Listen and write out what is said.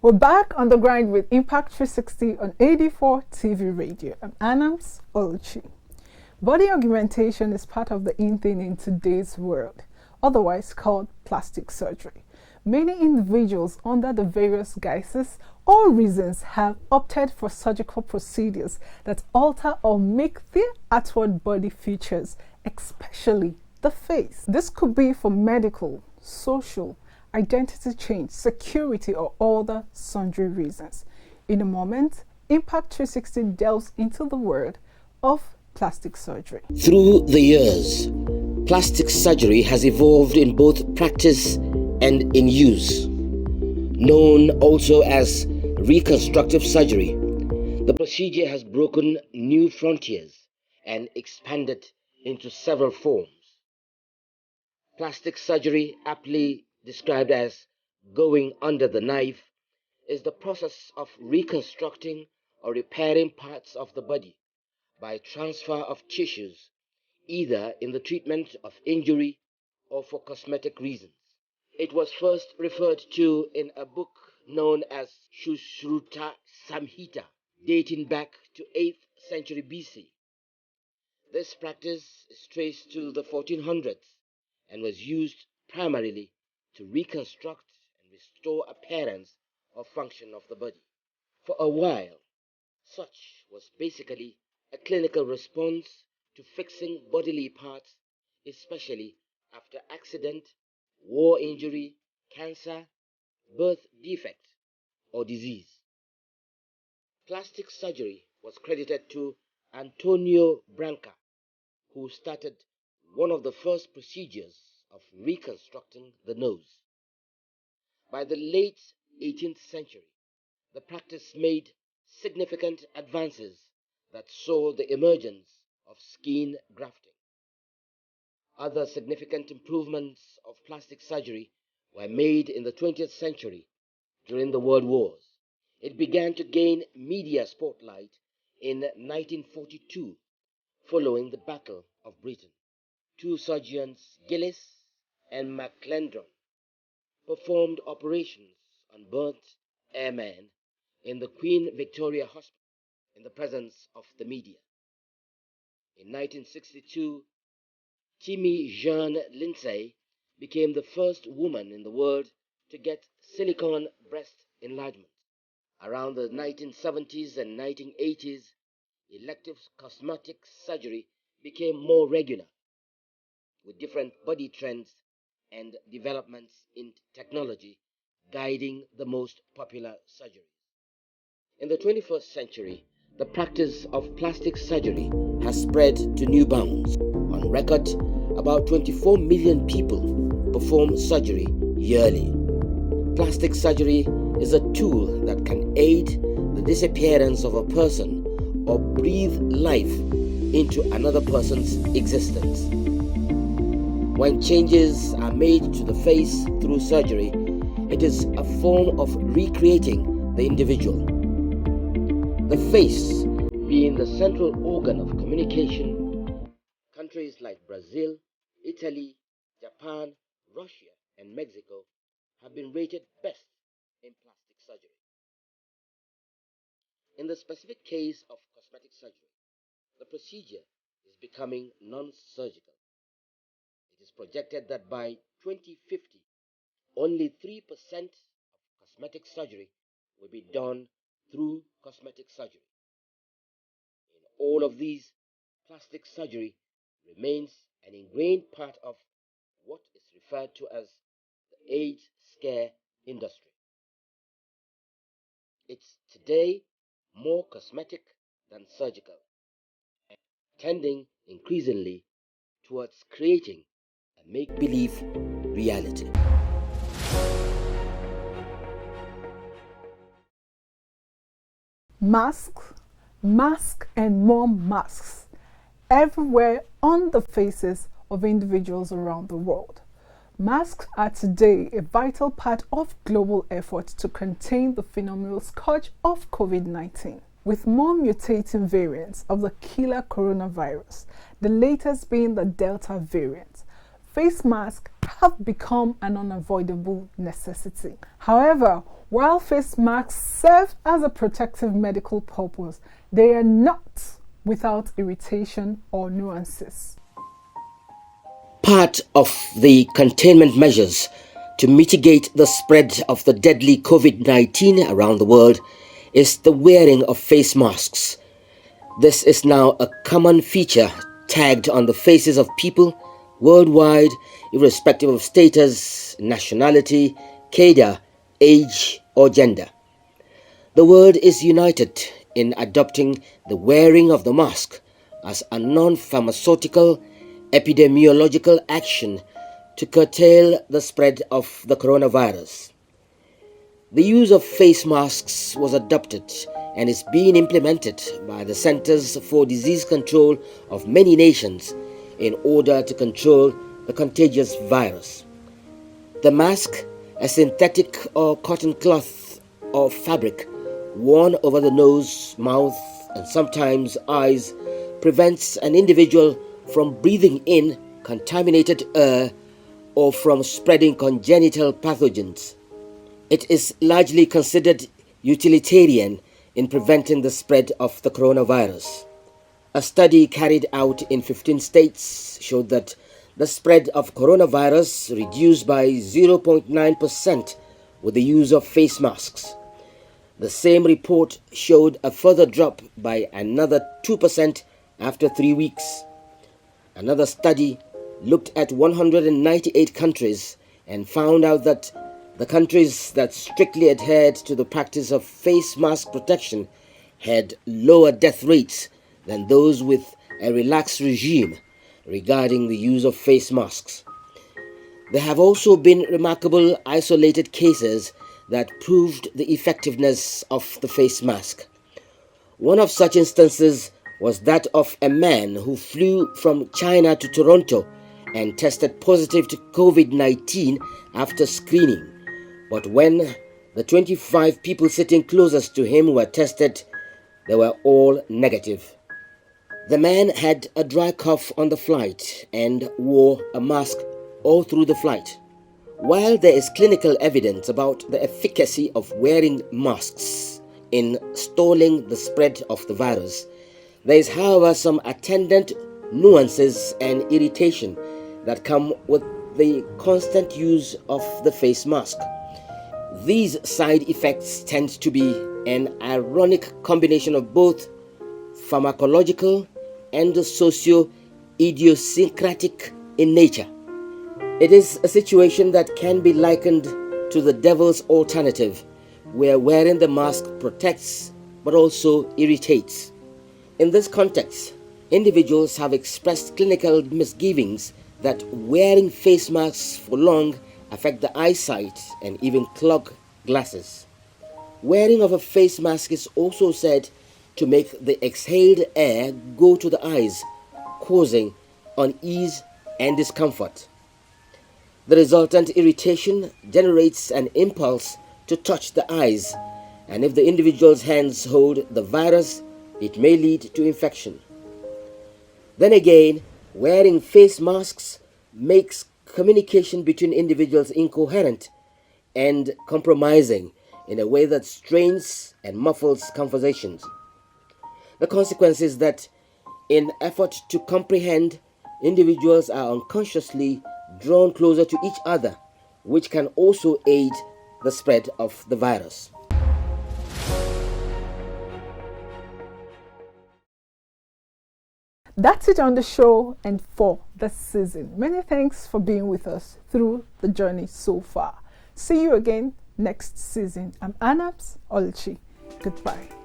We're back on the grind with Impact 360 on 84 TV radio. I'm Anams Oluchi. Body augmentation is part of the in thing in today's world, otherwise called plastic surgery. Many individuals under the various guises or reasons have opted for surgical procedures that alter or make their outward body features, especially the face. This could be for medical, social, identity change, security, or other sundry reasons. In a moment, Impact 360 delves into the world of plastic surgery. Through the years, plastic surgery has evolved in both practice and in use. Known also as reconstructive surgery, the procedure has broken new frontiers and expanded into several forms. Plastic surgery, aptly described as going under the knife, is the process of reconstructing or repairing parts of the body by transfer of tissues, either in the treatment of injury or for cosmetic reasons. It was first referred to in a book known as Sushruta Samhita, dating back to 8th century BC. This practice is traced to the 1400s and was used primarily to reconstruct and restore appearance or function of the body. For a while, such was basically a clinical response to fixing bodily parts, especially after accident, war injury, cancer, birth defect, or disease. Plastic surgery was credited to Antonio Branca, who started one of the first procedures of reconstructing the nose. By the late 18th century, the practice made significant advances that saw the emergence of skin grafting. Other significant improvements of plastic surgery were made in the 20th century during the World Wars. It began to gain media spotlight in 1942 following the Battle of Britain. Two surgeons, Gillis and McClendon, performed operations on burnt airmen in the Queen Victoria Hospital in the presence of the media. In 1962, Timmy Jean Lindsay became the first woman in the world to get silicone breast enlargement. Around the 1970s and 1980s, elective cosmetic surgery became more regular, with different body trends and developments in technology guiding the most popular surgeries. In the 21st century, the practice of plastic surgery has spread to new bounds. On record, about 24 million people perform surgery yearly. Plastic surgery is a tool that can aid the disappearance of a person or breathe life into another person's existence. When changes are made to the face through surgery, it is a form of recreating the individual. The face being the central organ of communication, countries like Brazil, Italy, Japan, Russia, and Mexico have been rated best in plastic surgery. In the specific case of cosmetic surgery, the procedure is becoming non-surgical. It is projected that by 2050, only 3% of cosmetic surgery will be done through cosmetic surgery. In all of these, plastic surgery remains an ingrained part of what is referred to as the AIDS scare industry. It's today more cosmetic than surgical, and tending increasingly towards creating a make-believe reality. Masks, and more masks everywhere on the faces of individuals around the world. Masks are today a vital part of global efforts to contain the phenomenal scourge of COVID-19. With more mutating variants of the killer coronavirus, the latest being the Delta variant, face masks have become an unavoidable necessity. However, While face masks serve as a protective medical purpose, they are not without irritation or nuances. Part of the containment measures to mitigate the spread of the deadly COVID-19 around the world is the wearing of face masks. This is now a common feature tagged on the faces of people worldwide, irrespective of status, nationality, cadre, age, or gender. The world is united in adopting the wearing of the mask as a non-pharmaceutical epidemiological action to curtail the spread of the coronavirus. The use of face masks was adopted and is being implemented by the Centers for Disease Control of many nations in order to control the contagious virus. The mask, a synthetic or cotton cloth or fabric worn over the nose, mouth, and sometimes eyes, prevents an individual from breathing in contaminated air or from spreading congenital pathogens. It is largely considered utilitarian in preventing the spread of the coronavirus. A study carried out in 15 states showed that the spread of coronavirus reduced by 0.9% with the use of face masks. The same report showed a further drop by another 2% after 3 weeks. Another study looked at 198 countries and found out that the countries that strictly adhered to the practice of face mask protection had lower death rates than those with a relaxed regime regarding the use of face masks. There have also been remarkable isolated cases that proved the effectiveness of the face mask. One of such instances was that of a man who flew from China to Toronto and tested positive to COVID-19 after screening. But when the 25 people sitting closest to him were tested, they were all negative. The man had a dry cough on the flight and wore a mask all through the flight. While there is clinical evidence about the efficacy of wearing masks in stalling the spread of the virus, there is, however, some attendant nuances and irritation that come with the constant use of the face mask. These side effects tend to be an ironic combination of both pharmacological and socio-idiosyncratic in nature. It is a situation that can be likened to the devil's alternative, where wearing the mask protects but also irritates. In this context, individuals have expressed clinical misgivings that wearing face masks for long affect the eyesight and even clog glasses. Wearing of a face mask is also said to make the exhaled air go to the eyes, causing unease and discomfort. The resultant irritation generates an impulse to touch the eyes, and if the individual's hands hold the virus, it may lead to infection. Then again, wearing face masks makes communication between individuals incoherent and compromising in a way that strains and muffles conversations. The consequence is that in effort to comprehend, individuals are unconsciously drawn closer to each other, which can also aid the spread of the virus. That's it on the show and for this season. Many thanks for being with us through the journey so far. See you again next season. I'm Anams Olchi. Goodbye.